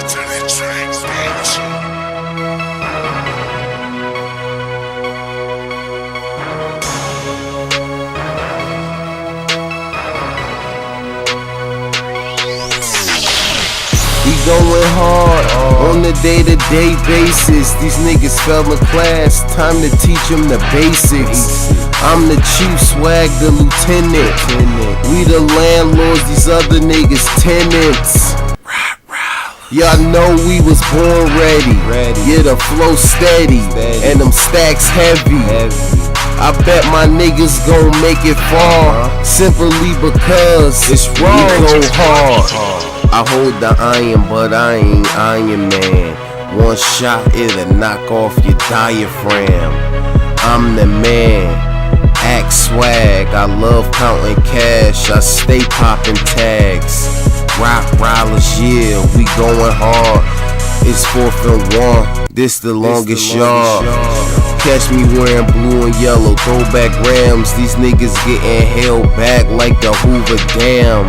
We going hard on a day-to-day basis. These niggas fell in class, time to teach them the basics. I'm the chief, swag the lieutenant. We the landlords, these other niggas tenants. Y'all know we was born ready. Yeah, the flow steady, and them stacks heavy. I bet my niggas gon' make it far, simply because we go hard. I hold the iron, but I ain't Iron Man. One shot, it'll knock off your diaphragm. I'm the man, act swag. I love counting cash, I stay popping tags. Rock Rollers, yeah, we going hard. It's 4th and 1, this the longest yard. Catch me wearing blue and yellow, throwback Rams. These niggas getting held back like the Hoover Dam.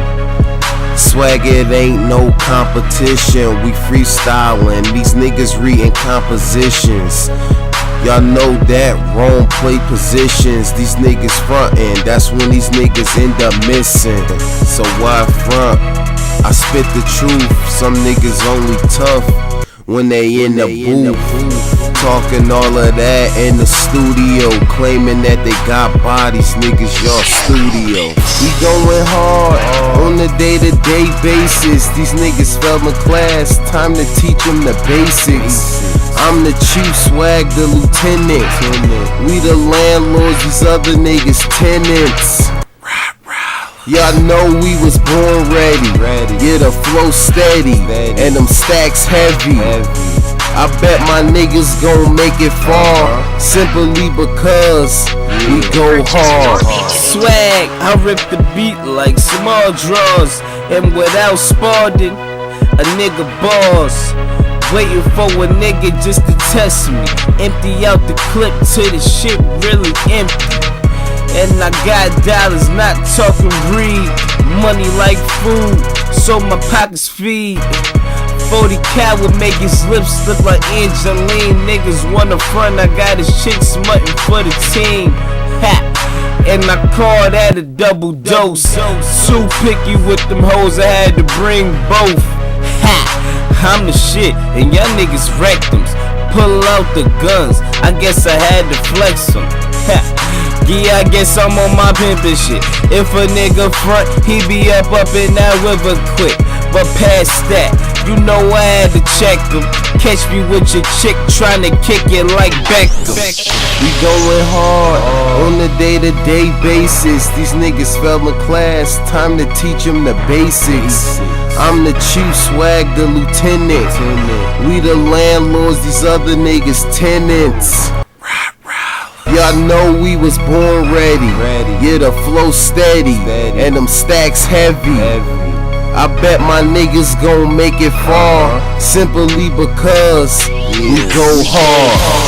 Swag, it ain't no competition, we freestyling. These niggas reading compositions. Y'all know that, wrong play positions. These niggas frontin', that's when these niggas end up missing. So why front? I spit the truth, some niggas only tough when they in the booth. Talking all of that in the studio, claiming that they got bodies, niggas, y'all studio. We going hard on a day-to-day basis. These niggas fell in class, time to teach them the basics. I'm the chief, swag the lieutenant. We the landlords, these other niggas tenants. Y'all know we was born ready. Yeah, the flow steady, and them stacks heavy. I bet my niggas gon' make it far, simply because we go hard. Swag, I rip the beat like small draws, and without sparding, a nigga boss. Waiting for a nigga just to test me. Empty out the clip till the shit really empty. And I got dollars, not talking greed. Money like food, so my pockets feed. 40 cal would make his lips look like Angeline. Niggas wanna front, I got his chick smutting for the team. Ha! And I call that a double dose. Too picky with them hoes, I had to bring both. Ha! I'm the shit, and y'all niggas rectums. Pull out the guns, I guess I had to flex them. Ha! Yeah, I guess I'm on my pimpin' shit. If a nigga front, he be up in that river quick. But past that, you know I had to check them. Catch me with your chick tryna kick it like Beckham. We going hard on a day-to-day basis. These niggas fell in class, time to teach them the basics. I'm the chief, swag the lieutenant. We the landlords, these other niggas tenants. Y'all know we was born ready. Yeah, the flow steady, and them stacks heavy. I bet my niggas gon' make it far, simply because we go hard.